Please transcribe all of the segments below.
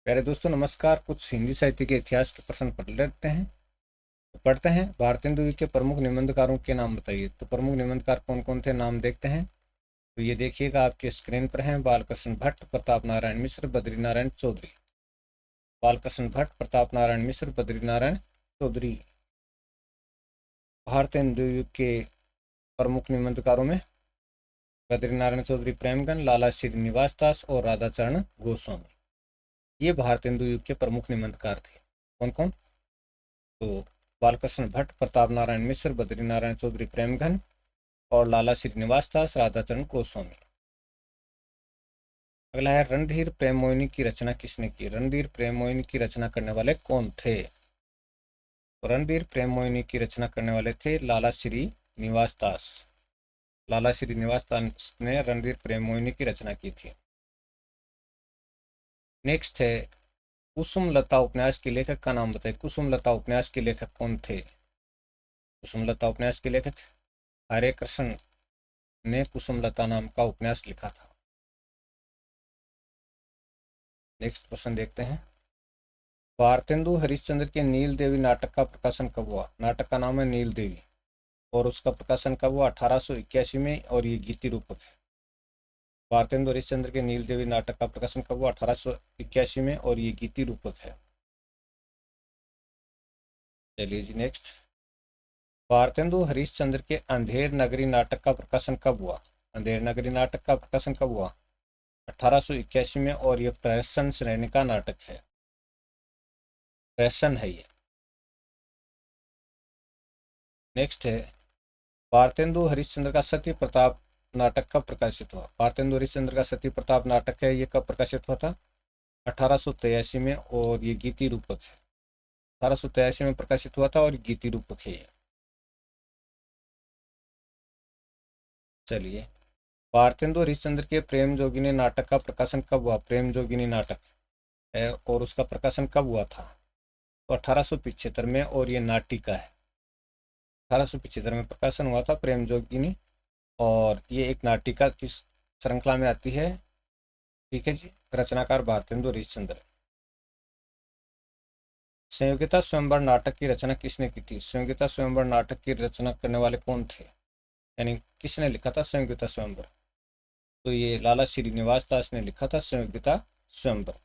प्यारे दोस्तों नमस्कार। कुछ हिंदी साहित्य के इतिहास के प्रश्न पढ़ते हैं। भारतेंदु के प्रमुख निबंधकारों के नाम बताइए। तो प्रमुख निबंधकार कौन कौन थे, नाम देखते हैं। तो ये देखिएगा आपके स्क्रीन पर हैं। बालकृष्ण भट्ट, प्रताप नारायण मिश्र, बद्रीनारायण चौधरी। बालकृष्ण भट्ट, प्रताप नारायण मिश्र, बद्रीनारायण चौधरी भारतेंदु के प्रमुख निबंधकारों में बद्रीनारायण चौधरी प्रेमगन, लाला श्रीनिवास दास और राधाचरण गोस्वामी, ये भारतेंदु युग के प्रमुख निबंधकार थे। कौन कौन? तो बालकृष्ण भट्ट, प्रताप नारायण मिश्र, बद्रीनारायण चौधरी प्रेमघन और लाला श्रीनिवास दास, राधाचरण गोस्वामी। अगला है रणधीर प्रेम मोहिनी की रचना किसने की। रणधीर प्रेम मोहिनी की रचना करने वाले कौन थे? रणधीर प्रेम मोहिनी की रचना करने वाले थे लाला श्रीनिवास दास। लाला श्रीनिवास दास ने रणधीर प्रेम मोहिनी की रचना की थी। नेक्स्ट है कुसुम लता उपन्यास के लेखक का नाम बताइए। कुसुम लता उपन्यास के लेखक कौन थे? कुसुम लता उपन्यास के लेखक हरे कृष्ण ने कुसुम लता नाम का उपन्यास लिखा था। नेक्स्ट प्रश्न देखते हैं। भारतेंदु हरिश्चंद्र के नील देवी नाटक का प्रकाशन कब हुआ? नाटक का नाम है नील देवी और उसका प्रकाशन कब हुआ? 1881 में और ये गीति रूपक है। भारतेंदु हरिश्चंद्र के नील देवी नाटक का प्रकाशन कब हुआ? 1881 में और ये गीति रूपक है। चलिए जी नेक्स्ट। भारतेंदु हरिश्चंद्र के अंधेर नगरी नाटक का प्रकाशन कब हुआ? अंधेर नगरी नाटक का प्रकाशन कब हुआ? 1881 में और ये प्रहसन श्रेणी का नाटक है। प्रहसन है ये। नेक्स्ट है भारतेंदु हरिश्चंद्र का सती प्रताप नाटक कब प्रकाशित हुआ? भारतेंदु हरिश्चंद्र का सती प्रताप नाटक है, ये कब प्रकाशित हुआ था? 1883 में और ये गीति रूपक है। 1883 में प्रकाशित हुआ था और गीति रूपक है ये। चलिए, भारतेंदु हरिश्चंद्र के प्रेम जोगिनी नाटक का प्रकाशन कब हुआ? प्रेम जोगिनी नाटक है और उसका प्रकाशन कब हुआ था? तो 1875 में और ये नाटिका है। 1875 में प्रकाशन हुआ था प्रेम जोगिनी और ये एक नाटिका की श्रृंखला में आती है। ठीक है जी। रचनाकार भारतेंदु हरिश्चंद्र। संयोगिता स्वयंवर नाटक की रचना किसने की थी? संयोगिता स्वयंवर नाटक की रचना करने वाले कौन थे, यानी किसने लिखा था संयोगिता स्वयंवर? तो ये लाला श्रीनिवास दास ने लिखा था संयोगिता स्वयंवर।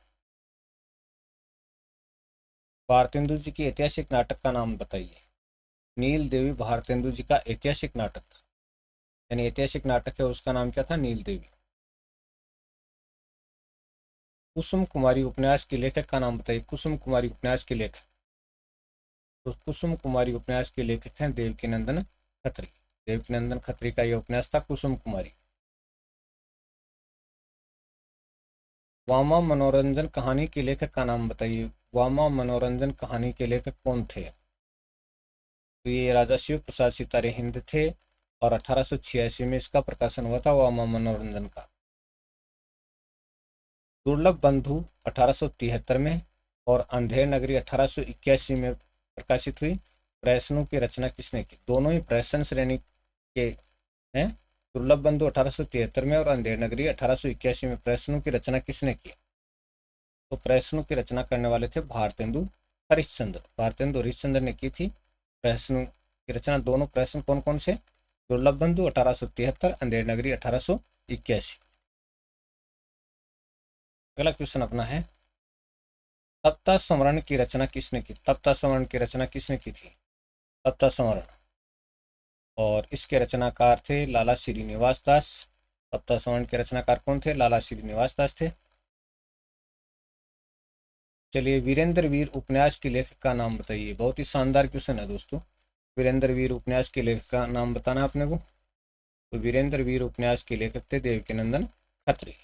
भारतेंदु जी की ऐतिहासिक नाटक का नाम बताइए। नील देवी भारतेंदु जी का ऐतिहासिक नाटक था, यानी ऐतिहासिक नाटक है उसका नाम क्या था? नील देवी। कुसुम कुमारी उपन्यास के लेखक का नाम बताइए। कुसुम कुमारी उपन्यास के लेखक। तो कुसुम कुमारी उपन्यास के लेखक हैं देवकीनंदन खत्री। देवकीनंदन खत्री का यह उपन्यास था कुसुम कुमारी। वामा मनोरंजन कहानी के लेखक का नाम बताइए। वामा मनोरंजन कहानी के लेखक कौन थे? तो ये राजा शिव प्रसाद सितारे हिंद थे और 1886 में इसका प्रकाशन हुआ था वामा मनोरंजन का। दुर्लभ बंधु 1873 में और अंधेर नगरी 1881 में प्रकाशित हुई। प्रहसनों की रचना किसने की? दोनों ही प्रहसन श्रेणी के हैं। दुर्लभ बंधु 1873 में और अंधेर नगरी 1881 में प्रहसनों की रचना किसने की? तो प्रहसनों की रचना करने वाले थे भारतेंदु हरिश्चंद्र। भारतेंदु हरिश्चंद्र ने की थी प्रहसनों की रचना। दोनों प्रहसन कौन कौन से? दुर्लभ बंधु 1873, अंधेर नगरी 1881। अगला क्वेश्चन अपना है तप्ता संवरण की रचना किसने की? तप्ता संवरण की रचना किसने की थी? तप्ता संवरण और इसके रचनाकार थे लाला श्रीनिवास दास। तप्ता संवरण के रचनाकार कौन थे? लाला श्रीनिवास दास थे। चलिए, वीरेंद्र वीर उपन्यास के लेखक का नाम बताइए। बहुत ही शानदार क्वेश्चन है दोस्तों। वीरेंद्र वीर उपन्यास के लेखक का नाम बताना अपने को। तो वीरेंद्र वीर उपन्यास के लेखक थे देवकीनंदन खत्री।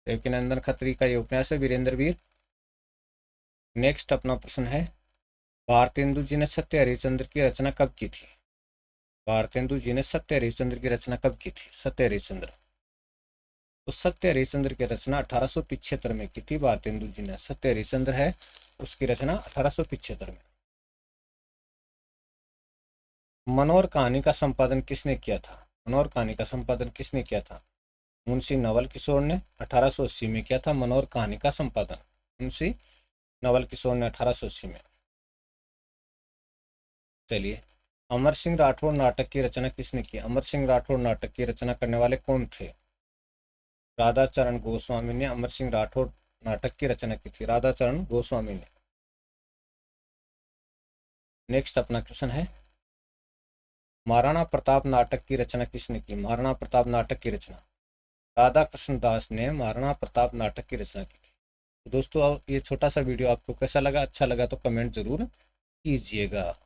देवकीनंदन खत्री का ये उपन्यास है वीरेंद्र वीर। नेक्स्ट अपना प्रश्न है भारतेंदु जी ने सत्य हरिश्चंद्र की रचना कब की थी? भारतेंदु जी ने सत्य हरिश्चंद्र की रचना कब की थी? सत्य हरिश्चंद्र। तो सत्य हरिश्चंद्र की रचना 1875 में की थी भारतेंदु जी ने। सत्य हरिश्चंद्र है उसकी रचना 1875 में। मनोहर कहानी का संपादन किसने किया था? मनोहर कहानी का संपादन किसने किया था? मुंशी नवल किशोर ने 1880 में किया था मनोहर कहानी का संपादन। मुंशी नवल किशोर ने 1880 में। चलिए, अमर सिंह राठौड़ नाटक की रचना किसने की? अमर सिंह राठौड़ नाटक की रचना करने वाले कौन थे? राधाचरण गोस्वामी ने अमर सिंह राठौड़ नाटक की रचना की थी, राधाचरण गोस्वामी ने। नेक्स्ट अपना क्वेश्चन है, महाराणा प्रताप नाटक की रचना किसने की? महाराणा प्रताप नाटक की रचना राधा कृष्ण दास ने महाराणा प्रताप नाटक की रचना की थी। तो दोस्तों, ये छोटा सा वीडियो आपको कैसा लगा? अच्छा लगा तो कमेंट जरूर कीजिएगा।